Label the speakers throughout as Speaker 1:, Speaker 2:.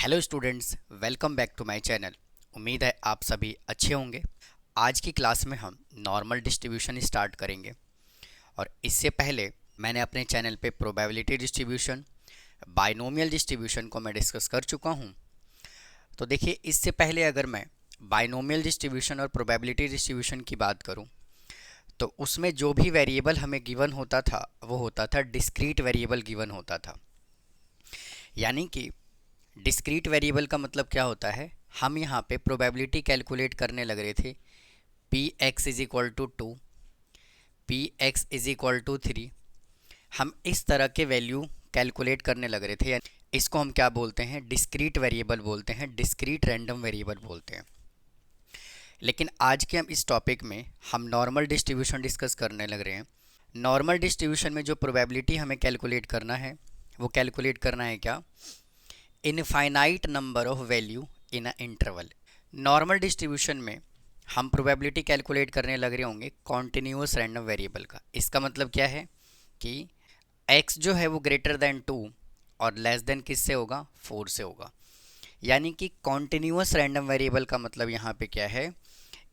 Speaker 1: Hello students, welcome back to my channel. उम्मीद है आप सभी अच्छे होंगे। आज की क्लास में हम नॉर्मल डिस्ट्रीब्यूशन स्टार्ट करेंगे और इससे पहले मैंने अपने चैनल पे प्रोबेबिलिटी डिस्ट्रीब्यूशन, बाइनोमियल डिस्ट्रीब्यूशन को मैं डिस्कस कर चुका हूँ। तो देखिए, इससे पहले अगर मैं बाइनोमियल डिस्ट्रीब्यूशन और प्रोबेबिलिटी डिस्ट्रीब्यूशन की बात करूँ तो उसमें जो भी वेरिएबल हमें गिवन होता था वो होता था डिस्क्रीट वेरिएबल गिवन होता था। यानी कि डिस्क्रीट वेरिएबल का मतलब क्या होता है, हम यहाँ पे प्रोबेबिलिटी कैलकुलेट करने लग रहे थे। P X is equal to 2, P X is equal to 3। हम इस तरह के वैल्यू कैलकुलेट करने लग रहे थे। इसको हम क्या बोलते हैं, डिस्क्रीट वेरिएबल बोलते हैं, डिस्क्रीट रैंडम वेरिएबल बोलते हैं। लेकिन आज के हम इस टॉपिक में हम नॉर्मल डिस्ट्रीब्यूशन डिस्कस करने लग रहे हैं। नॉर्मल डिस्ट्रीब्यूशन में जो प्रोबेबिलिटी हमें कैलकुलेट करना है वो कैलकुलेट करना है क्या, infinite number of value in a interval. Normal distribution में हम प्रोबेबिलिटी कैलकुलेट करने लग रहे होंगे कॉन्टिन्यूअस रैंडम वेरिएबल का। इसका मतलब क्या है कि x जो है वो ग्रेटर देन 2 और लेस देन किससे होगा, 4 से होगा। यानी कि कॉन्टिन्यूअस रैंडम वेरिएबल का मतलब यहाँ पे क्या है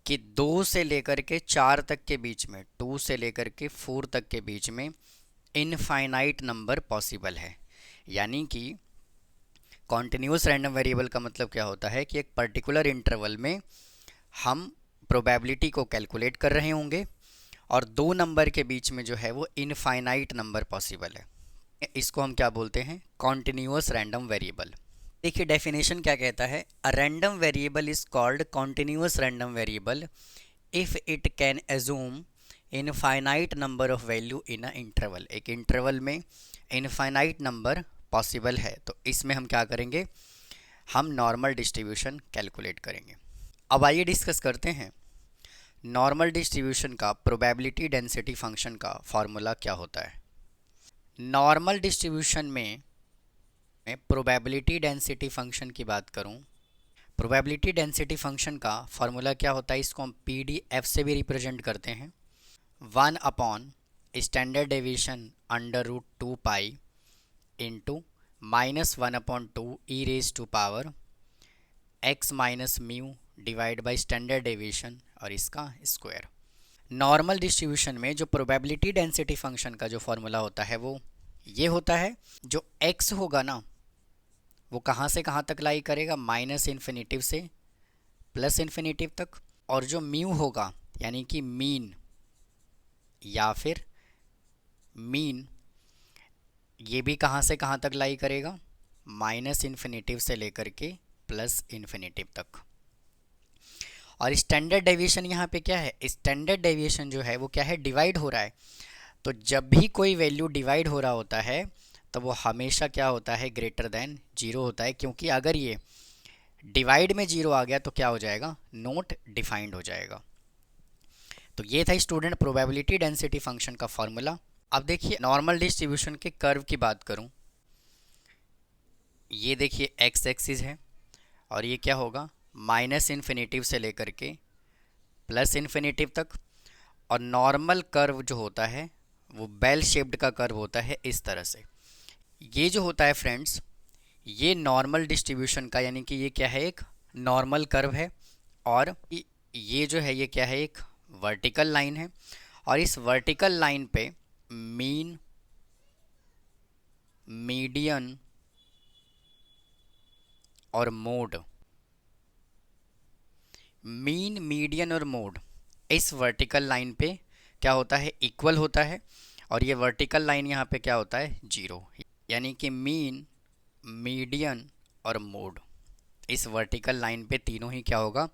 Speaker 1: कि 2 से लेकर के 4 तक के बीच में, 2 से लेकर के 4 तक के बीच में इनफाइनाइट नंबर पॉसिबल है। यानी कि कॉन्टिन्यूअस रैंडम वेरिएबल का मतलब क्या होता है कि एक पर्टिकुलर इंटरवल में हम प्रोबेबिलिटी को कैलकुलेट कर रहे होंगे और दो नंबर के बीच में जो है वो इनफाइनाइट नंबर पॉसिबल है। इसको हम क्या बोलते हैं, कॉन्टिन्यूअस रैंडम वेरिएबल। देखिए डेफिनेशन क्या कहता है, a random variable is called continuous random variable if it can assume infinite number of value in a interval. एक इंटरवल में इनफाइनाइट नंबर पॉसिबल है तो इसमें हम क्या करेंगे, हम नॉर्मल डिस्ट्रीब्यूशन कैलकुलेट करेंगे। अब आइए डिस्कस करते हैं नॉर्मल डिस्ट्रीब्यूशन का प्रोबेबिलिटी डेंसिटी फंक्शन का फॉर्मूला क्या होता है। नॉर्मल डिस्ट्रीब्यूशन में मैं प्रोबेबिलिटी डेंसिटी फंक्शन की बात करूं, प्रोबेबिलिटी डेंसिटी फंक्शन का फॉर्मूला क्या होता है, इसको हम PDF से भी रिप्रेजेंट करते हैं। 1 upon standard deviation under root 2 pi into -1/2 e raise to power x minus mu divide by standard deviation और इसका स्क्वायर। नॉर्मल डिस्ट्रीब्यूशन में जो प्रोबेबिलिटी डेंसिटी फंक्शन का जो फॉर्मूला होता है वो ये होता है, जो x होगा ना वो कहाँ से कहाँ तक लाई करेगा, माइनस इन्फिनिटिव से प्लस इन्फिनिटिव तक, और जो म्यू होगा यानी कि मीन या फिर मीन, ये भी कहाँ से कहाँ तक लाई करेगा, माइनस इन्फिनिटिव से लेकर के प्लस इन्फिनिटिव तक। और स्टैंडर्ड डेविएशन यहाँ पे क्या है, स्टैंडर्ड डेविएशन जो है वो क्या है, डिवाइड हो रहा है। तो जब भी कोई वैल्यू डिवाइड हो रहा होता है तो वो हमेशा क्या होता है, ग्रेटर देन 0 होता है, क्योंकि अगर ये डिवाइड में 0 आ गया तो क्या हो जाएगा, नॉट डिफाइंड हो जाएगा। तो ये था स्टूडेंट प्रोबेबिलिटी डेंसिटी फंक्शन का फॉर्मूला। अब देखिए नॉर्मल डिस्ट्रीब्यूशन के कर्व की बात करूं, ये देखिए एक्स एक्सिस है और ये क्या होगा, माइनस इन्फिनिटिव से लेकर के प्लस इन्फिनिटिव तक। और नॉर्मल कर्व जो होता है वो बेल शेप्ड का कर्व होता है इस तरह से। ये जो होता है फ्रेंड्स, ये नॉर्मल डिस्ट्रीब्यूशन का, यानी कि ये क्या है, एक नॉर्मल कर्व है। और ये जो है ये क्या है, एक वर्टिकल लाइन है। और इस वर्टिकल लाइन पे मीन, मीडियन और मोड, मीन, मीडियन और मोड इस वर्टिकल लाइन पे क्या होता है, इक्वल होता है। और ये वर्टिकल लाइन यहाँ पे क्या होता है, 0। यानी कि मीन, मीडियन और मोड इस वर्टिकल लाइन पे तीनों ही क्या होगा,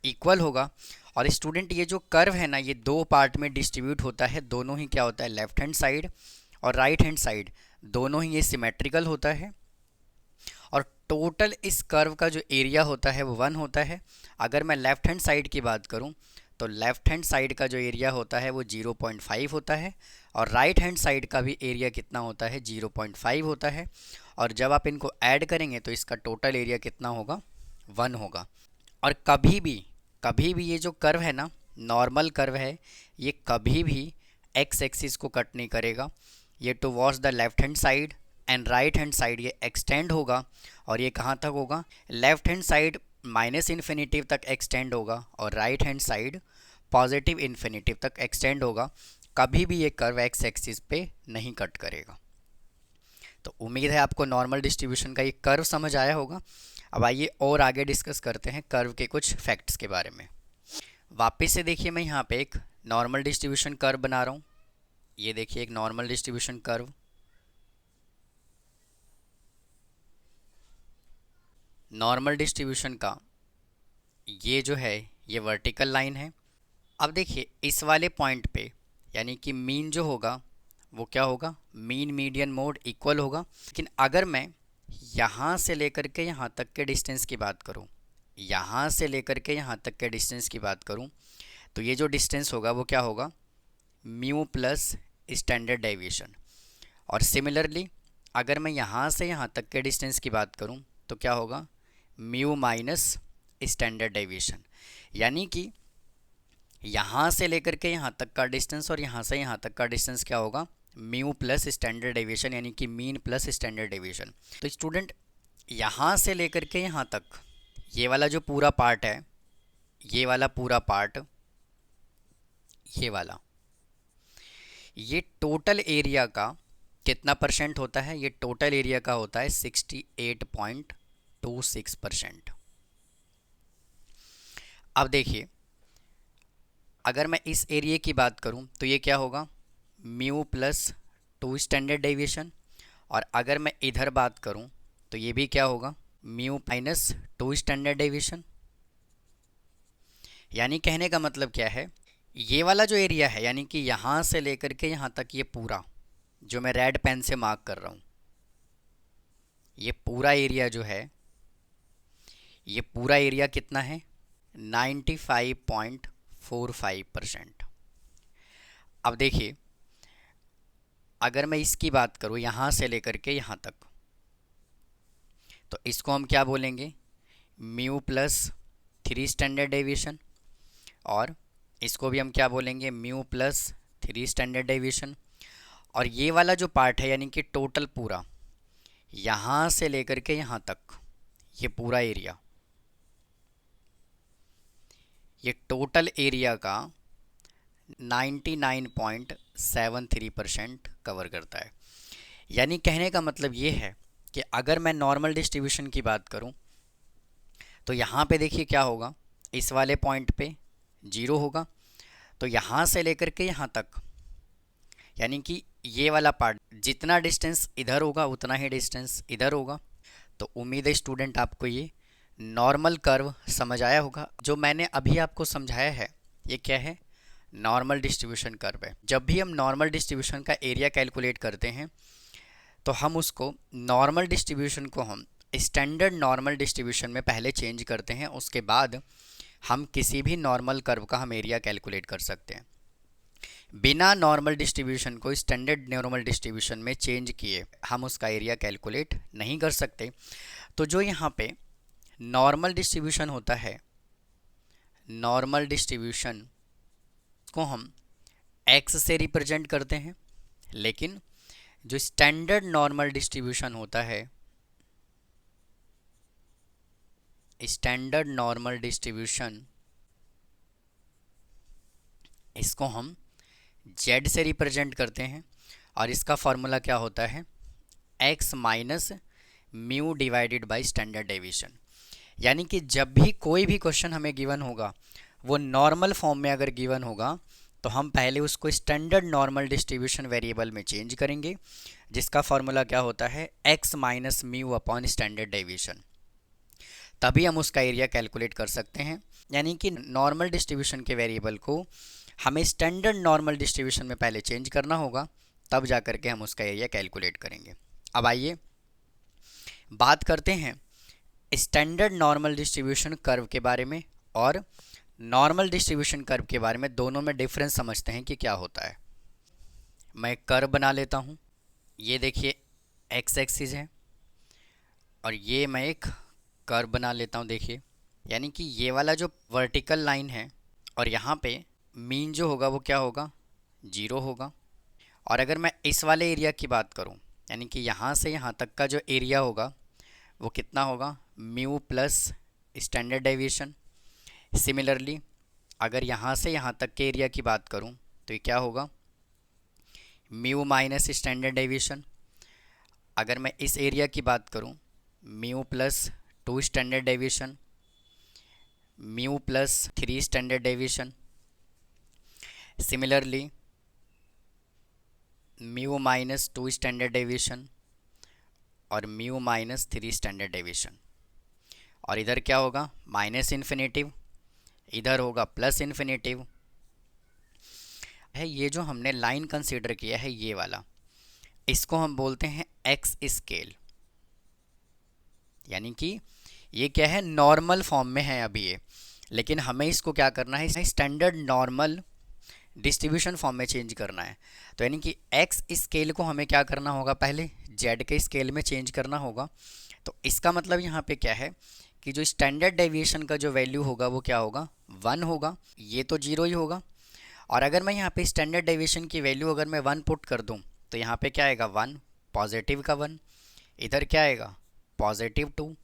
Speaker 1: इक्वल होगा। और स्टूडेंट ये जो कर्व है ना ये दो पार्ट में डिस्ट्रीब्यूट होता है, दोनों ही क्या होता है, लेफ्ट हैंड साइड और राइट हैंड साइड दोनों ही ये सिमेट्रिकल होता है। और टोटल इस कर्व का जो एरिया होता है वो 1 होता है। अगर मैं लेफ्ट हैंड साइड की बात करूं तो लेफ्ट हैंड साइड का जो एरिया होता है वो 0.5 होता है और राइट हैंड साइड का भी एरिया कितना होता है, 0.5 होता है। और जब आप इनको ऐड करेंगे तो इसका टोटल एरिया कितना होगा, 1 होगा। और कभी भी ये जो कर्व है ना, नॉर्मल कर्व है, ये कभी भी एक्स एक्सिस को कट नहीं करेगा। ये towards the left hand side and right hand side ये एक्सटेंड होगा और ये कहाँ तक होगा, left hand side minus infinitive तक एक्सटेंड होगा और right hand side positive infinitive तक एक्सटेंड होगा। कभी भी ये कर्व एक्स एक्सिस पे नहीं कट करेगा। तो उम्मीद है आपको नॉर्मल डिस्ट्रीब्यूशन का ये कर्व समझ आया होगा। अब आइए और आगे डिस्कस करते हैं कर्व के कुछ फैक्ट्स के बारे में। वापस से देखिए मैं यहाँ पे एक नॉर्मल डिस्ट्रीब्यूशन कर्व बना रहा हूँ। ये देखिए एक normal distribution curve. Normal distribution का ये जो है ये वर्टिकल लाइन है। अब देखिए इस वाले पॉइंट पे यानी कि मीन जो होगा वो क्या होगा, मीन मीडियन मोड इक्वल होगा। लेकिन अगर मैं यहाँ से लेकर के यहाँ तक के डिस्टेंस की बात करूँ, यहाँ से लेकर के यहाँ तक के डिस्टेंस की बात करूँ, तो ये जो डिस्टेंस होगा वो क्या होगा, म्यू प्लस स्टैंडर्ड डेविएशन। और सिमिलरली अगर मैं यहाँ से यहाँ तक के डिस्टेंस की बात करूँ तो क्या होगा, म्यू माइनस स्टैंडर्ड डेविएशन। यानी कि यहाँ से लेकर के यहाँ तक का डिस्टेंस और यहाँ से यहाँ तक का डिस्टेंस क्या होगा, म्यू प्लस स्टैंडर्ड डेविएशन यानी कि मीन प्लस स्टैंडर्ड डेविएशन। तो स्टूडेंट यहाँ से लेकर के यहाँ तक ये वाला जो पूरा पार्ट है, ये वाला पूरा पार्ट, ये वाला, ये टोटल एरिया का कितना परसेंट होता है, ये टोटल एरिया का होता है 68.26%। अब देखिए अगर मैं इस एरिया की बात करूं तो ये क्या होगा, म्यू प्लस 2 स्टैंडर्ड डेविएशन। और अगर मैं इधर बात करूं तो ये भी क्या होगा, म्यू माइनस 2 स्टैंडर्ड डेविएशन। यानी कहने का मतलब क्या है, ये वाला जो एरिया है यानी कि यहाँ से लेकर के यहाँ तक ये पूरा जो मैं रेड पेन से मार्क कर रहा हूँ, ये पूरा एरिया जो है, ये पूरा एरिया कितना है, 95.45%। अब देखिए अगर मैं इसकी बात करूँ यहाँ से लेकर के यहाँ तक, तो इसको हम क्या बोलेंगे, म्यू प्लस 3 स्टैंडर्ड डेविएशन। और इसको भी हम क्या बोलेंगे, म्यू प्लस 3 स्टैंडर्ड डेविएशन। और ये वाला जो पार्ट है यानी कि टोटल पूरा यहाँ से लेकर के यहाँ तक ये पूरा एरिया, ये टोटल एरिया का 99.73% कवर करता है। यानी कहने का मतलब ये है कि अगर मैं नॉर्मल डिस्ट्रीब्यूशन की बात करूं तो यहाँ पे देखिए क्या होगा, इस वाले पॉइंट पे 0 होगा। तो यहाँ से लेकर के यहाँ तक यानी कि ये वाला पार्ट जितना डिस्टेंस इधर होगा उतना ही डिस्टेंस इधर होगा। तो उम्मीद है स्टूडेंट आपको ये नॉर्मल कर्व समझ आया होगा। जो मैंने अभी आपको समझाया है ये क्या है, नॉर्मल डिस्ट्रीब्यूशन कर्व है। जब भी हम नॉर्मल डिस्ट्रीब्यूशन का एरिया कैलकुलेट करते हैं तो हम उसको नॉर्मल डिस्ट्रीब्यूशन को हम स्टैंडर्ड नॉर्मल डिस्ट्रीब्यूशन में पहले चेंज करते हैं, उसके बाद हम किसी भी नॉर्मल कर्व का हम एरिया कैलकुलेट कर सकते हैं। बिना नॉर्मल डिस्ट्रीब्यूशन को स्टैंडर्ड नॉर्मल डिस्ट्रीब्यूशन में चेंज किए हम उसका एरिया कैलकुलेट नहीं कर सकते। तो जो यहाँ पे नॉर्मल डिस्ट्रीब्यूशन होता है, नॉर्मल डिस्ट्रीब्यूशन को हम x से रिप्रेजेंट करते हैं, लेकिन जो स्टैंडर्ड नॉर्मल डिस्ट्रीब्यूशन होता है, स्टैंडर्ड नॉर्मल डिस्ट्रीब्यूशन, इसको हम z से रिप्रेजेंट करते हैं। और इसका फॉर्मूला क्या होता है, x minus mu divided by standard deviation. यानी कि जब भी कोई भी क्वेश्चन हमें गिवन होगा वो नॉर्मल फॉर्म में अगर गिवन होगा तो हम पहले उसको स्टैंडर्ड नॉर्मल डिस्ट्रीब्यूशन वेरिएबल में चेंज करेंगे, जिसका फॉर्मूला क्या होता है, x minus mu upon standard deviation. तभी हम उसका एरिया कैलकुलेट कर सकते हैं। यानी कि नॉर्मल डिस्ट्रीब्यूशन के वेरिएबल को हमें स्टैंडर्ड नॉर्मल डिस्ट्रीब्यूशन में पहले चेंज करना होगा, तब जा कर के हम उसका एरिया कैलकुलेट करेंगे। अब आइए बात करते हैं स्टैंडर्ड नॉर्मल डिस्ट्रीब्यूशन कर्व के बारे में और नॉर्मल डिस्ट्रीब्यूशन कर्व के बारे में। दोनों में डिफरेंस समझते हैं कि क्या होता है। मैं कर्व बना लेता हूँ। ये देखिए एक्स एक्सिस है और ये मैं एक कर्व बना लेता हूँ। देखिए यानी कि ये वाला जो वर्टिकल लाइन है और यहाँ पे मीन जो होगा वो क्या होगा, 0 होगा। और अगर मैं इस वाले एरिया की बात करूँ यानी कि यहाँ से यहाँ तक का जो एरिया होगा वो कितना होगा, mu plus standard deviation. Similarly अगर यहाँ से यहाँ तक के एरिया की बात करूँ तो ये क्या होगा, म्यू माइनस स्टैंडर्ड डेविएशन। अगर मैं इस एरिया की बात करूँ, mu plus 2 standard deviation, mu plus 3 standard deviation. Similarly mu minus 2 standard deviation और म्यू माइनस 3 स्टैंडर्ड डेविएशन। और इधर क्या होगा, माइनस इन्फिनेटिव, इधर होगा प्लस इन्फिनेटिव है। ये जो हमने लाइन कंसीडर किया है ये वाला, इसको हम बोलते हैं एक्स स्केल। यानी कि ये क्या है, नॉर्मल फॉर्म में है अभी ये, लेकिन हमें इसको क्या करना है, स्टैंडर्ड नॉर्मल डिस्ट्रीब्यूशन फॉर्म में चेंज करना है। तो यानी कि एक्स स्केल को हमें क्या करना होगा, पहले जेड के स्केल में चेंज करना होगा। तो इसका मतलब यहाँ पे क्या है कि जो स्टैंडर्ड डेविएशन का जो वैल्यू होगा वो क्या होगा, 1 होगा। ये तो 0 ही होगा। और अगर मैं यहाँ पे स्टैंडर्ड डेविएशन की वैल्यू अगर मैं 1 पुट कर दूँ तो यहाँ पे क्या आएगा, 1 पॉजिटिव का 1, इधर क्या आएगा पॉजिटिव 2,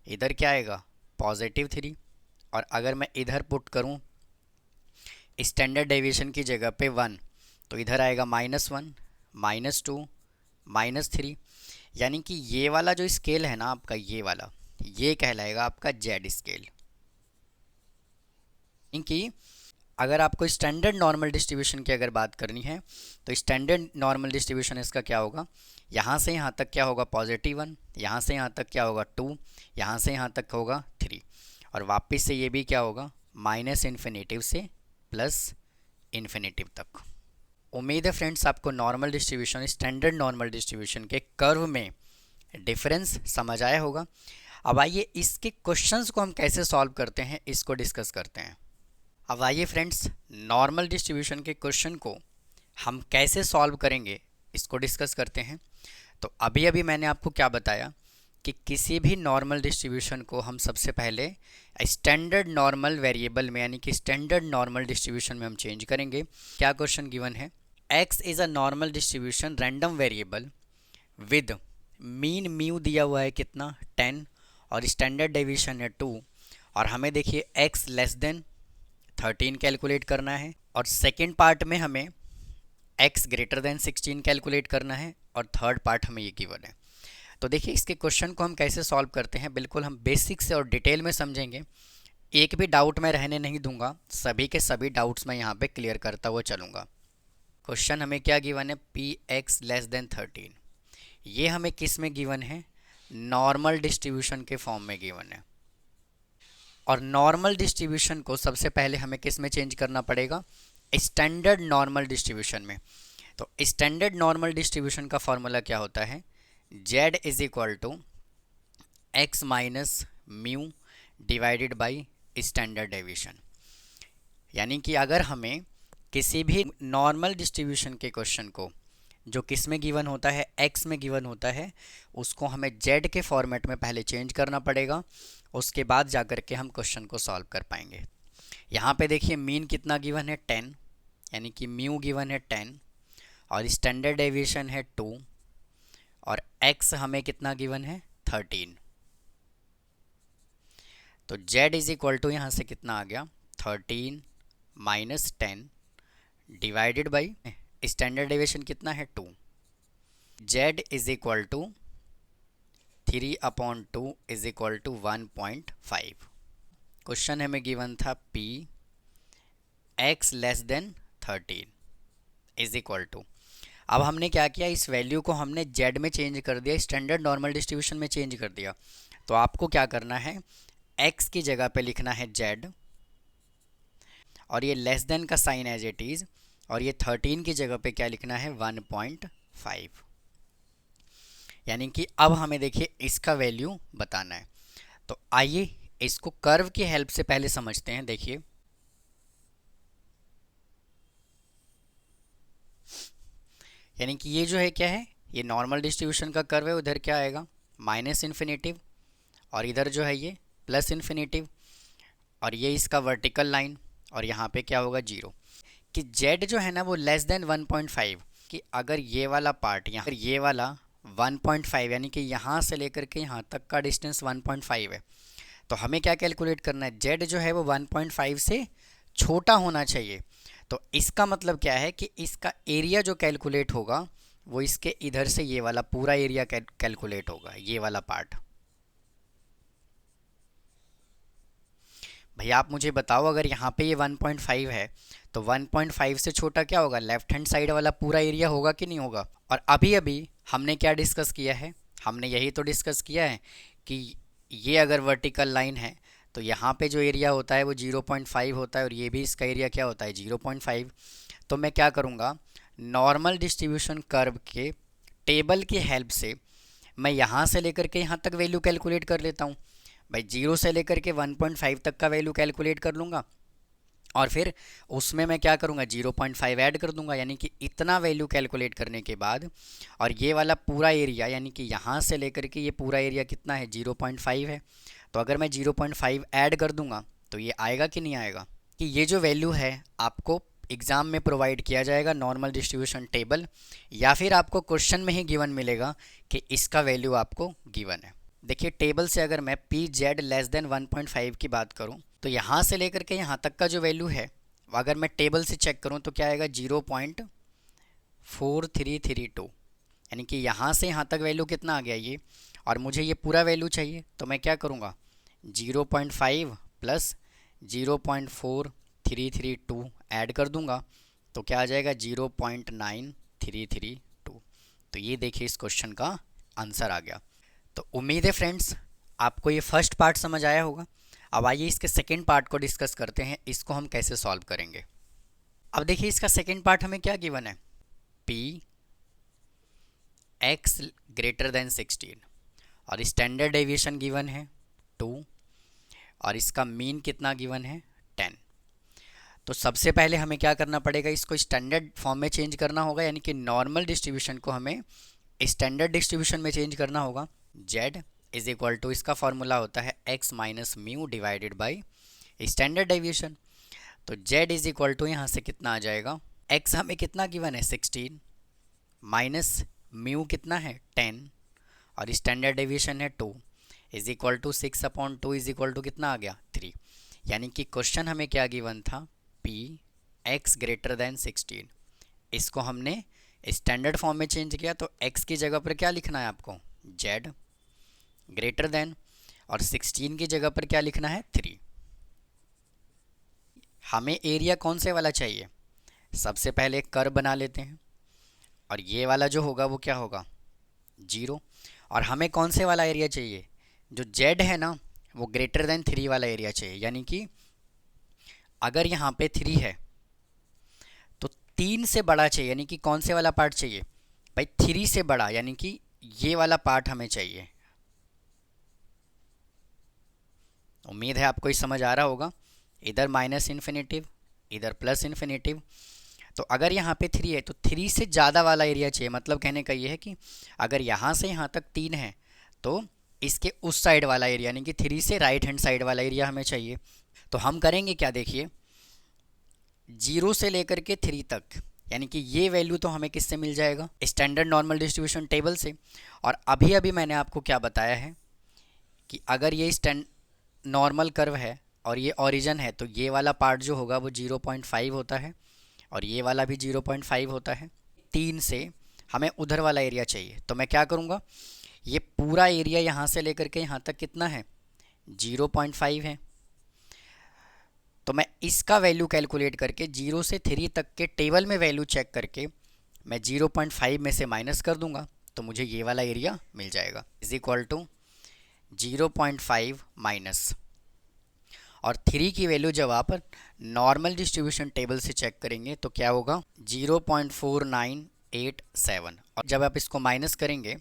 Speaker 1: इधर क्या आएगा पॉजिटिव 3। और अगर मैं इधर पुट करूँ स्टैंडर्ड डेविएशन की जगह पे 1 तो इधर आएगा -1, -2, -3। यानी कि ये वाला जो स्केल है ना आपका, ये वाला, ये कहलाएगा आपका जेड स्केल। कि अगर आपको स्टैंडर्ड नॉर्मल डिस्ट्रीब्यूशन की अगर बात करनी है तो स्टैंडर्ड नॉर्मल डिस्ट्रीब्यूशन इसका क्या होगा, यहाँ से यहाँ तक क्या होगा +1, यहाँ से यहाँ तक क्या होगा 2, यहाँ से यहाँ तक होगा 3, और वापस से ये भी क्या होगा माइनस इन्फिनेटिव से प्लस इन्फिनेटिव तक। उम्मीद है फ्रेंड्स आपको normal distribution, standard normal distribution के कर्व में डिफरेंस समझ आया होगा। अब आइए इसके क्वेश्चंस को हम कैसे सॉल्व करते हैं इसको डिस्कस करते हैं। अब आइए फ्रेंड्स नॉर्मल डिस्ट्रीब्यूशन के क्वेश्चन को हम कैसे सॉल्व करेंगे इसको डिस्कस करते हैं। तो अभी अभी मैंने आपको क्या बताया कि किसी भी नॉर्मल डिस्ट्रीब्यूशन को हम सबसे पहले स्टैंडर्ड नॉर्मल वेरिएबल में यानी कि स्टैंडर्ड नॉर्मल डिस्ट्रीब्यूशन में हम चेंज करेंगे। क्या क्वेश्चन गिवन है, x is a normal distribution random variable with mean mu दिया हुआ है कितना 10 और स्टैंडर्ड डेविएशन है 2, और हमें देखिए x लेस देन 13 कैलकुलेट करना है, और सेकेंड पार्ट में हमें x ग्रेटर देन 16 कैलकुलेट करना है, और थर्ड पार्ट हमें ये गिवन है। तो देखिए इसके क्वेश्चन को हम कैसे सॉल्व करते हैं, बिल्कुल हम बेसिक से और डिटेल में समझेंगे। एक भी डाउट मैं रहने नहीं दूंगा, सभी के सभी डाउट्स मैं यहाँ पे क्लियर करता हुआ चलूँगा। क्वेश्चन हमें क्या गिवन है, px लेस देन 13, ये हमें किस में गिवन है, नॉर्मल डिस्ट्रीब्यूशन के फॉर्म में गिवन है। और नॉर्मल डिस्ट्रीब्यूशन को सबसे पहले हमें किस में चेंज करना पड़ेगा, स्टैंडर्ड नॉर्मल डिस्ट्रीब्यूशन में। तो स्टैंडर्ड नॉर्मल डिस्ट्रीब्यूशन का फॉर्मूला क्या होता है, z is equal to x minus mu divided by standard deviation. यानी कि अगर हमें किसी भी नॉर्मल डिस्ट्रीब्यूशन के क्वेश्चन को जो किस में गिवन होता है, x में गिवन होता है, उसको हमें z के फॉर्मेट में पहले चेंज करना पड़ेगा, उसके बाद जाकर के हम क्वेश्चन को सॉल्व कर पाएंगे। यहाँ पे देखिए मीन कितना गिवन है 10, यानी कि म्यू गिवन है 10 और स्टैंडर्ड डेविएशन है 2, और x हमें कितना गिवन है 13। तो z इज इक्वल टू यहाँ से कितना आ गया 13 minus 10 divided by standard deviation कितना है 2। z is equal to 3/2 is equal to 1.5। Question हमें गिवन था p x less than 13 is equal to, अब हमने क्या किया, इस वैल्यू को हमने z में चेंज कर दिया, स्टैंडर्ड नॉर्मल डिस्ट्रीब्यूशन में चेंज कर दिया। तो आपको क्या करना है, x की जगह पे लिखना है z, और ये लेस देन का साइन एज इट इज़, और ये 13 की जगह पे क्या लिखना है 1.5। यानी कि अब हमें देखिए इसका वैल्यू बताना है। तो आइए इसको कर्व की हेल्प से पहले समझते हैं। देखिए यानी कि ये जो है क्या है, ये नॉर्मल डिस्ट्रीब्यूशन का कर्व है, उधर क्या आएगा माइनस इन्फिनेटिव, और इधर जो है ये प्लस इन्फिनेटिव, और ये इसका वर्टिकल लाइन, और यहाँ पे क्या होगा 0। कि z जो है ना वो लेस देन 1.5, कि अगर ये वाला पार्ट यहाँ ये वाला 1.5 यानी कि यहाँ से लेकर के यहाँ तक का डिस्टेंस 1.5 है। तो हमें क्या कैलकुलेट करना है, जेड जो है वो 1.5 से छोटा होना चाहिए। तो इसका मतलब क्या है कि इसका एरिया जो कैलकुलेट होगा वो इसके इधर से ये वाला पूरा एरिया कैलकुलेट होगा, ये वाला पार्ट। भैया आप मुझे बताओ, अगर यहाँ पे ये 1.5 है तो 1.5 से छोटा क्या होगा, लेफ्ट हैंड साइड वाला पूरा एरिया होगा कि नहीं होगा। और अभी अभी हमने क्या डिस्कस किया है, हमने यही तो डिस्कस किया है कि ये अगर वर्टिकल लाइन है तो यहाँ पे जो एरिया होता है वो 0.5 होता है और ये भी इसका एरिया क्या होता है 0.5। तो मैं क्या करूँगा, नॉर्मल डिस्ट्रीब्यूशन कर्व के टेबल की हेल्प से मैं यहाँ से लेकर के यहाँ तक वैल्यू कैलकुलेट कर लेता हूँ। भाई 0 से लेकर के 1.5 तक का वैल्यू कैलकुलेट कर लूँगा और फिर उसमें मैं क्या करूँगा 0.5 ऐड कर दूंगा, यानी कि इतना वैल्यू कैलकुलेट करने के बाद और ये वाला पूरा एरिया यानी कि यहाँ से लेकर के ये पूरा एरिया कितना है 0.5 है। तो अगर मैं 0.5 ऐड कर दूंगा तो ये आएगा कि नहीं आएगा, कि ये जो वैल्यू है आपको एग्ज़ाम में प्रोवाइड किया जाएगा नॉर्मल डिस्ट्रीब्यूशन टेबल, या फिर आपको क्वेश्चन में ही गिवन मिलेगा कि इसका वैल्यू आपको गिवन है। देखिए टेबल से अगर मैं पी जेड लेस देन 1.5 की बात करूं तो यहाँ से लेकर के यहाँ तक का जो वैल्यू है अगर मैं टेबल से चेक करूं तो क्या आएगा 0.4332, यानी कि यहाँ से यहाँ तक वैल्यू कितना आ गया ये, और मुझे ये पूरा वैल्यू चाहिए। तो मैं क्या करूँगा 0.5 प्लस 0.4332 ऐड कर दूंगा तो क्या आ जाएगा 0.9332। तो ये देखिए इस क्वेश्चन का आंसर आ गया। तो उम्मीद है फ्रेंड्स आपको ये फर्स्ट पार्ट समझ आया होगा। अब आइए इसके सेकेंड पार्ट को डिस्कस करते हैं, इसको हम कैसे सॉल्व करेंगे। अब देखिए इसका सेकेंड पार्ट हमें क्या गिवन है, पी एक्स ग्रेटर देन 16 और स्टैंडर्ड डेविएशन गिवन है 2 और इसका मीन कितना गिवन है 10। तो सबसे पहले हमें क्या करना पड़ेगा, इसको स्टैंडर्ड फॉर्म में चेंज करना होगा, यानी कि नॉर्मल डिस्ट्रीब्यूशन को हमें स्टैंडर्ड डिस्ट्रीब्यूशन में चेंज करना होगा। z इज इक्वल टू, इसका फॉर्मूला होता है x minus mu divided by standard deviation. तो z इज इक्वल टू यहाँ से कितना आ जाएगा, x हमें कितना गिवन है 16 माइनस म्यू कितना है 10 और स्टैंडर्ड डेविएशन है 2 is equal to 6/2 is equal to कितना आ गया 3। यानी कि क्वेश्चन हमें क्या गिवन था, p x ग्रेटर देन 16, इसको हमने स्टैंडर्ड फॉर्म में चेंज किया। तो x की जगह पर क्या लिखना है आपको z ग्रेटर देन, और 16 की जगह पर क्या लिखना है 3। हमें एरिया कौन से वाला चाहिए, सबसे पहले एक कर्व बना लेते हैं और ये वाला जो होगा वो क्या होगा 0, और हमें कौन से वाला एरिया चाहिए, जो z है ना वो ग्रेटर देन 3 वाला एरिया चाहिए। यानी कि अगर यहाँ पे 3 है तो 3 से बड़ा चाहिए, यानी कि कौन से वाला पार्ट चाहिए भाई 3 से बड़ा, यानी कि ये वाला पार्ट हमें चाहिए। उम्मीद है आपको ये समझ आ रहा होगा, इधर माइनस इन्फिनेटिव इधर प्लस इन्फिनेटिव। तो अगर यहाँ पे 3 है तो 3 से ज़्यादा वाला एरिया चाहिए, मतलब कहने का ये है कि अगर यहाँ से यहाँ तक 3 है तो इसके उस साइड वाला एरिया यानी कि 3 से राइट हैंड साइड वाला एरिया हमें चाहिए। तो हम करेंगे क्या, देखिए 0 से लेकर के 3 तक, यानी कि ये वैल्यू तो हमें किससे मिल जाएगा, स्टैंडर्ड नॉर्मल डिस्ट्रीब्यूशन टेबल से। और अभी अभी मैंने आपको क्या बताया है कि अगर ये नॉर्मल कर्व है और ये ओरिजिन है तो ये वाला पार्ट जो होगा वो 0.5 होता है और ये वाला भी 0.5 होता है। 3 से हमें उधर वाला एरिया चाहिए, तो मैं क्या करूँगा, ये पूरा एरिया यहाँ से लेकर के यहाँ तक कितना है 0.5 है। तो मैं इसका वैल्यू कैलकुलेट करके 0 से 3 तक के टेबल में वैल्यू चेक करके मैं 0.5 में से माइनस कर दूंगा तो मुझे ये वाला एरिया मिल जाएगा, इज इक्वल टू 0.5 माइनस, और 3 की वैल्यू जब आप नॉर्मल डिस्ट्रीब्यूशन टेबल से चेक करेंगे तो क्या होगा 0.4987, और जब आप इसको माइनस करेंगे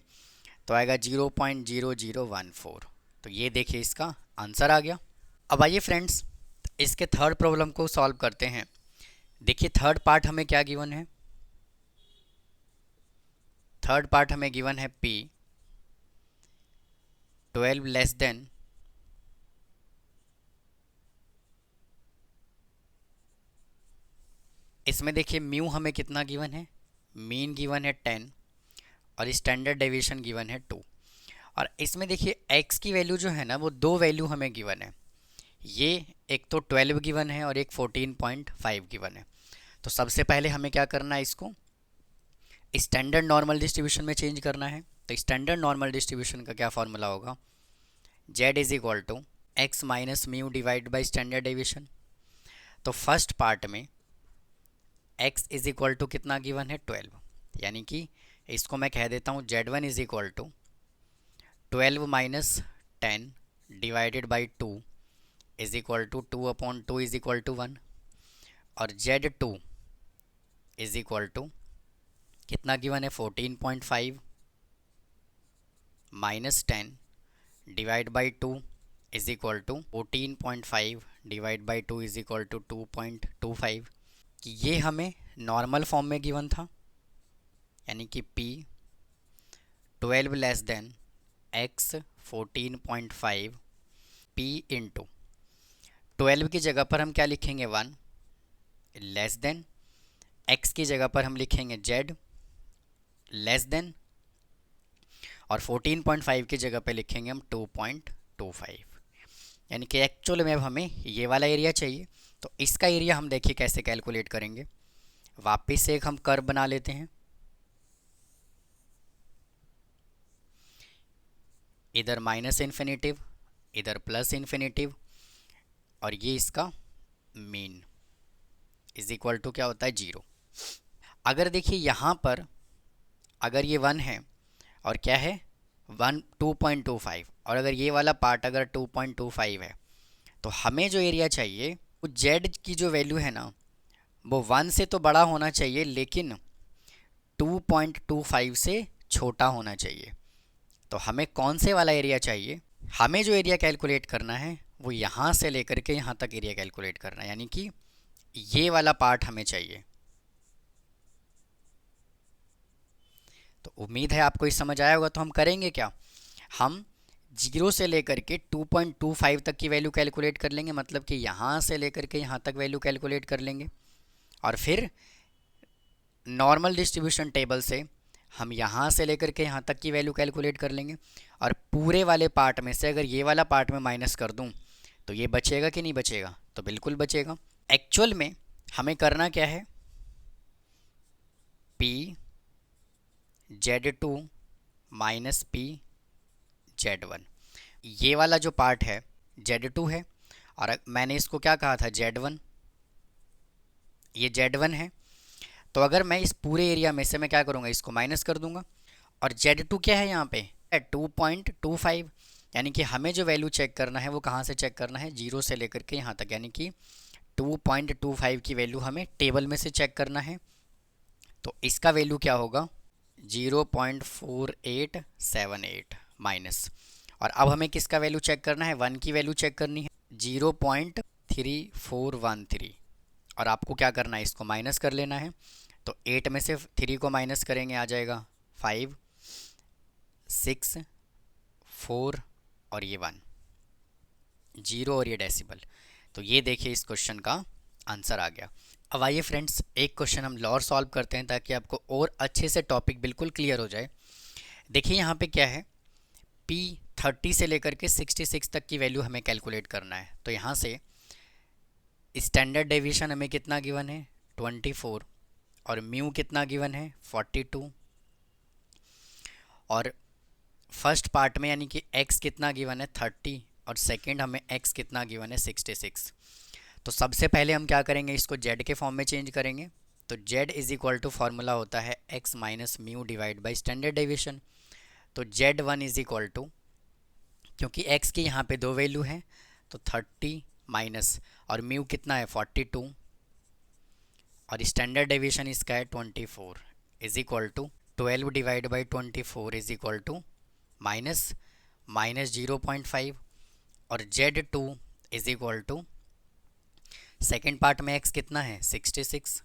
Speaker 1: तो आएगा 0.0014। तो ये देखिए इसका आंसर आ गया। अब आइए फ्रेंड्स इसके थर्ड प्रॉब्लम को सॉल्व करते हैं। देखिए थर्ड पार्ट हमें क्या गिवन है, थर्ड पार्ट हमें गिवन है p 12 लेस देन इसमें देखिए म्यू हमें कितना गिवन है, मीन गिवन है 10 और स्टैंडर्ड डेविएशन गिवन है 2। और इसमें देखिए x की वैल्यू जो है ना वो दो वैल्यू हमें गिवन है, ये एक तो 12 गिवन है और एक 14.5 गिवन है। तो सबसे पहले हमें क्या करना है, इसको स्टैंडर्ड नॉर्मल डिस्ट्रीब्यूशन में चेंज करना है। तो स्टैंडर्ड नॉर्मल डिस्ट्रीब्यूशन का क्या फॉर्मूला होगा, z is equal to x minus mu divide by standard deviation. तो फर्स्ट पार्ट में x इज इक्वल टू कितना गिवन है 12, यानी कि इसको मैं कह देता हूँ z1 is equal to 12 minus 10 divided by 2 is equal to 2/2 is equal to 1, और z2 इज इक्वल टू कितना गिवन है 14.5 minus 10 divide by 2 is equal to 14.5 divide by 2 is equal to 2.25। कि ये हमें नॉर्मल फॉर्म में given था, यानी कि p 12 less than x 14.5 p into 12 की जगह पर हम क्या लिखेंगे 1 लेस देन x की जगह पर हम लिखेंगे z लेस देन, और 14.5 की जगह पे लिखेंगे हम 2.25। यानी कि एक्चुअल में अब हमें ये वाला एरिया चाहिए। तो इसका एरिया हम देखिए कैसे कैलकुलेट करेंगे। वापस से एक हम कर्व बना लेते हैं, इधर माइनस इन्फिनिटिव इधर प्लस इन्फिनिटिव, और ये इसका मीन इज इक्वल टू क्या होता है 0। अगर देखिए यहाँ पर अगर ये 1 है और क्या है 2.25, और अगर ये वाला पार्ट अगर 2.25 है, तो हमें जो एरिया चाहिए वो z की जो वैल्यू है ना वो 1 से तो बड़ा होना चाहिए, लेकिन 2.25 से छोटा होना चाहिए। तो हमें कौन से वाला एरिया चाहिए, हमें जो एरिया कैलकुलेट करना है वो यहाँ से लेकर के यहाँ तक एरिया कैलकुलेट करना है, यानी कि ये वाला पार्ट हमें चाहिए। तो उम्मीद है आपको ये समझ आया होगा। तो हम करेंगे क्या, हम 0 से लेकर के 2.25 तक की वैल्यू कैलकुलेट कर लेंगे, मतलब कि यहाँ से लेकर के यहाँ तक वैल्यू कैलकुलेट कर लेंगे, और फिर नॉर्मल डिस्ट्रीब्यूशन टेबल से हम यहाँ से लेकर के यहाँ तक की वैल्यू कैलकुलेट कर लेंगे। और पूरे वाले पार्ट में से अगर ये वाला पार्ट में माइनस कर दूँ तो ये बचेगा कि नहीं बचेगा, तो बिल्कुल बचेगा। एक्चुअल में हमें करना क्या है, p z2 minus p z1, ये वाला जो पार्ट है z2 है, और मैंने इसको क्या कहा था z1, ये z1 है। तो अगर मैं इस पूरे एरिया में से मैं क्या करूँगा, इसको माइनस कर दूंगा, और z2 क्या है यहाँ पे 2.25, यानी कि हमें जो वैल्यू चेक करना है वो कहाँ से चेक करना है, 0 से लेकर के यहाँ तक, यानी कि 2.25 की वैल्यू हमें टेबल में से चेक करना है। तो इसका वैल्यू क्या होगा 0.4878 माइनस, और अब हमें किसका वैल्यू चेक करना है, 1 की वैल्यू चेक करनी है 0.3413, और आपको क्या करना है, इसको माइनस कर लेना है। तो 8 में से 3 को माइनस करेंगे आ जाएगा 5 6 4 और ये 1 0 और ये डेसिमल। तो ये देखिए इस क्वेश्चन का आंसर आ गया। अब आइए फ्रेंड्स एक क्वेश्चन हम और सॉल्व करते हैं ताकि आपको और अच्छे से टॉपिक बिल्कुल क्लियर हो जाए। देखिए यहाँ पे क्या है, p 30 से लेकर के 66 तक की वैल्यू हमें कैलकुलेट करना है। तो यहाँ से स्टैंडर्ड डेविएशन हमें कितना गिवन है 24, और म्यू कितना गिवन है 42, और फर्स्ट पार्ट में यानी कि x कितना गिवन है 30, और सेकंड हमें x कितना गिवन है 66। तो सबसे पहले हम क्या करेंगे, इसको z के फॉर्म में चेंज करेंगे। तो z is equal to formula होता है x minus mu divide by standard deviation. तो z1 इज इक्वल टू, क्योंकि x की यहाँ पे दो वैल्यू है तो 30 माइनस, और म्यू कितना है 42, और स्टैंडर्ड डेविएशन इसका है 24, is equal to 12 divide by 24 is equal to minus 0.5, और z2 is equal to second part में x कितना है 66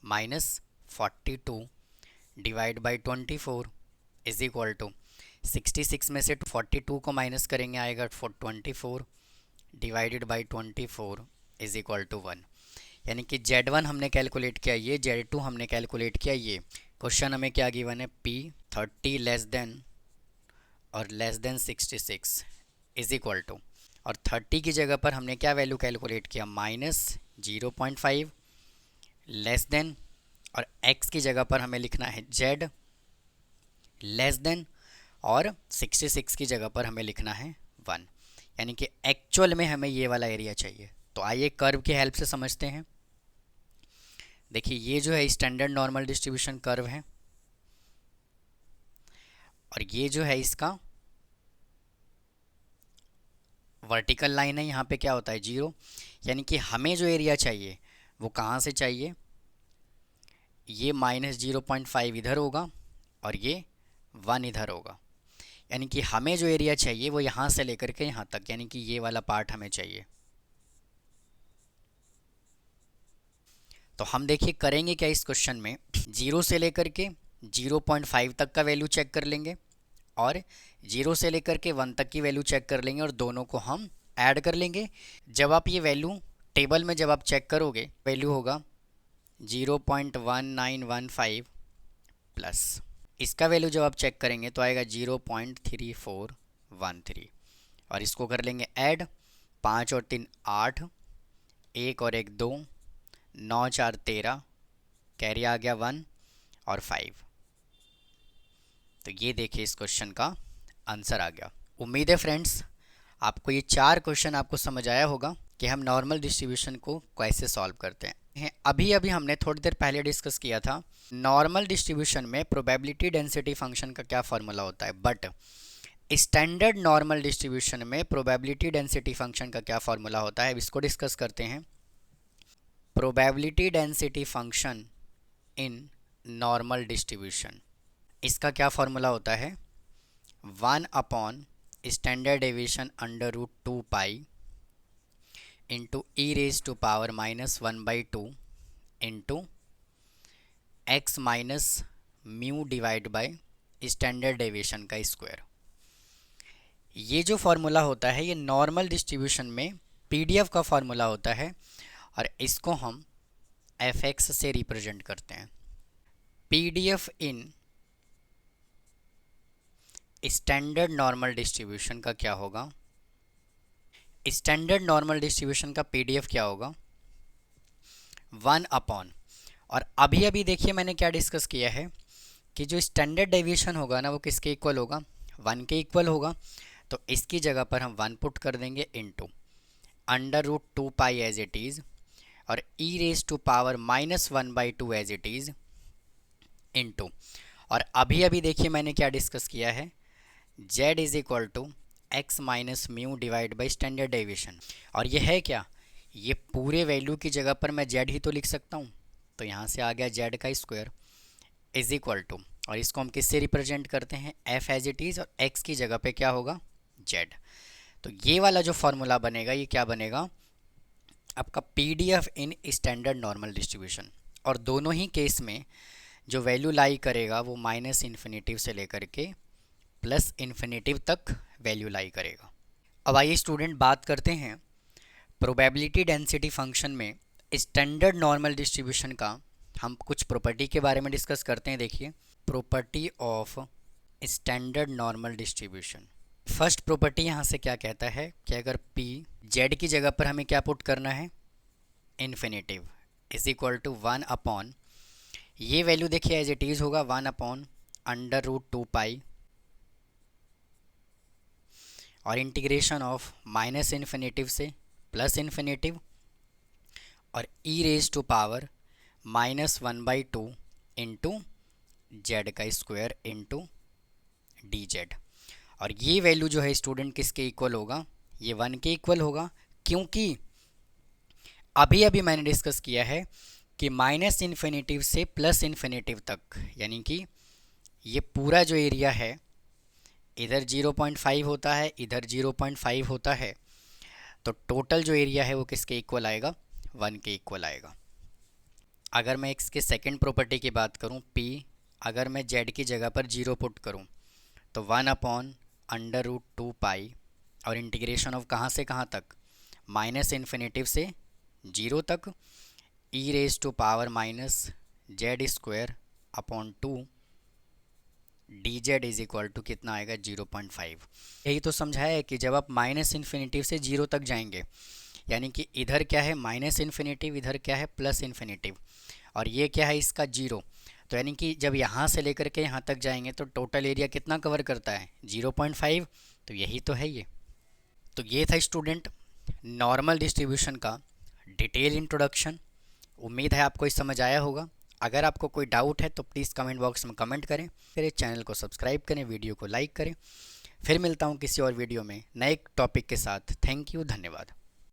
Speaker 1: minus 42 divide by 24 is equal to 66 में से 42 को माइनस करेंगे आएगा 24 divided by 24 is equal to 1। यानी कि Z1 हमने कैलकुलेट किया, ये Z2 हमने कैलकुलेट किया, ये क्वेश्चन हमें क्या गिवन है, P 30 लेस देन और less than 66 is equal to, और 30 की जगह पर हमने क्या वैल्यू कैलकुलेट किया, -0.5 लेस देन, और x की जगह पर हमें लिखना है z लेस देन, और 66 की जगह पर हमें लिखना है 1, यानी कि एक्चुअल में हमें ये वाला एरिया चाहिए। तो आइए कर्व की हेल्प से समझते हैं। देखिए ये जो है स्टैंडर्ड नॉर्मल डिस्ट्रीब्यूशन कर्व है, और ये जो है इसका वर्टिकल लाइन है, यहाँ पे क्या होता है 0, यानी कि हमें जो एरिया चाहिए वो कहाँ से चाहिए, ये -0.5 इधर होगा और ये 1 इधर होगा, यानी कि हमें जो एरिया चाहिए वो यहाँ से लेकर के यहाँ तक, यानी कि ये वाला पार्ट हमें चाहिए। तो हम देखिए करेंगे क्या इस क्वेश्चन में, 0 से लेकर के 0.5 तक का वैल्यू चेक कर लेंगे और 0 से लेकर के 1 तक की वैल्यू चेक कर लेंगे, और दोनों को हम ऐड कर लेंगे। जब आप ये वैल्यू टेबल में जब आप चेक करोगे, वैल्यू होगा 0.1915 प्लस इसका वैल्यू जब आप चेक करेंगे तो आएगा 0.3413, और इसको कर लेंगे ऐड, 5 और 3 8, 1 और 1 2, 9 4 13, कैरी आ गया 1 और 5। तो ये देखिए इस क्वेश्चन का आंसर आ गया। उम्मीद है फ्रेंड्स आपको ये 4 क्वेश्चन आपको समझ आया होगा कि हम नॉर्मल डिस्ट्रीब्यूशन को कैसे सॉल्व करते हैं। अभी हमने थोड़ी देर पहले डिस्कस किया था नॉर्मल डिस्ट्रीब्यूशन में प्रोबेबिलिटी डेंसिटी फंक्शन का क्या फॉर्मूला होता है, बट स्टैंडर्ड नॉर्मल डिस्ट्रीब्यूशन में प्रोबेबिलिटी डेंसिटी फंक्शन का क्या फॉर्मूला होता है, इसको डिस्कस करते हैं। Probability density function in normal distribution, इसका क्या फॉर्मूला होता है, 1 upon standard deviation under root 2 pi into e raise to power -1/2 into X minus mu divide by standard deviation का स्क्वायर। ये जो फॉर्मूला होता है ये नॉर्मल डिस्ट्रीब्यूशन में पीडीएफ का फॉर्मूला होता है, और इसको हम fx से रिप्रेजेंट करते हैं। PDF in standard normal distribution का क्या होगा, स्टैंडर्ड नॉर्मल डिस्ट्रीब्यूशन का पीडीएफ क्या होगा, 1 अपॉन, और अभी देखिए मैंने क्या डिस्कस किया है कि जो स्टैंडर्ड डेविएशन होगा ना वो किसके इक्वल होगा, 1 के इक्वल होगा। तो इसकी जगह पर हम 1 पुट कर देंगे into under root 2 pi as it is, और e raise to power -1/2 as it is into, और अभी देखिए मैंने क्या डिस्कस किया है, z is equal to x minus mu divide by standard deviation. और ये है क्या, ये पूरे वैल्यू की जगह पर मैं z ही तो लिख सकता हूँ, तो यहाँ से आ गया z का स्क्वायर इज इक्वल टू, और इसको हम किससे रिप्रेजेंट करते हैं, f एज इट इज़, और x की जगह पे क्या होगा z। तो ये वाला जो फॉर्मूला बनेगा ये क्या बनेगा आपका PDF in standard normal distribution, और दोनों ही केस में जो वैल्यू लाई करेगा वो -इन्फिनेटिव से लेकर के +इन्फिनेटिव तक वैल्यू लाई करेगा। अब आइए स्टूडेंट बात करते हैं प्रोबेबिलिटी डेंसिटी फंक्शन में स्टैंडर्ड नॉर्मल डिस्ट्रीब्यूशन का, हम कुछ प्रॉपर्टी के बारे में डिस्कस करते हैं। देखिए property of standard normal distribution, first property यहाँ से क्या कहता है कि अगर p z की जगह पर हमें क्या पुट करना है, infinitive, is equal to 1 upon, ये वैल्यू देखिए एज इट इज़ होगा 1 अपॉन अंडर रूट 2 पाई, और इंटीग्रेशन ऑफ -इन्फिनेटिव से +इन्फिनेटिव, और e raise to power -1/2 into z का स्क्वायर इंटू डी जेड। और ये वैल्यू जो है स्टूडेंट किसके इक्वल होगा, ये 1 के इक्वल होगा, क्योंकि अभी मैंने डिस्कस किया है कि -इन्फिनेटिव से +इन्फिनेटिव तक, यानी कि ये पूरा जो एरिया है इधर 0.5 होता है, इधर 0.5 होता है, तो टोटल जो एरिया है वो किसके इक्वल आएगा, 1 के इक्वल आएगा। अगर मैं इसके सेकंड प्रॉपर्टी की बात करूं, p अगर मैं z की जगह पर 0 पुट करूं तो 1 अपॉन अंडर रूट 2 पाई, और इंटीग्रेशन ऑफ कहाँ से कहाँ तक, -इन्फिनेटिव से 0 तक, e raise to power minus z square upon 2 d z is equal to कितना आएगा 0.5। यही तो समझाया है कि जब आप माइनस इन्फिनिटी से जीरो तक जाएंगे, यानी कि इधर क्या है माइनस इन्फिनिटिव, इधर क्या है प्लस इन्फिनिटिव, और ये क्या है इसका जीरो, तो यानी कि जब यहाँ से लेकर के यहाँ तक जाएंगे तो टोटल एरिया कितना कवर करता है 0.5, तो यही तो है ये। तो ये था स्टूडेंट नॉर्मल डिस्ट्रीब्यूशन का डिटेल इंट्रोडक्शन। उम्मीद है आपको इस समझ आया होगा। अगर आपको कोई डाउट है तो प्लीज़ कमेंट बॉक्स में कमेंट करें, फिर चैनल को सब्सक्राइब करें, वीडियो को लाइक करें। फिर मिलता हूँ किसी और वीडियो में नए टॉपिक के साथ। थैंक यू, धन्यवाद।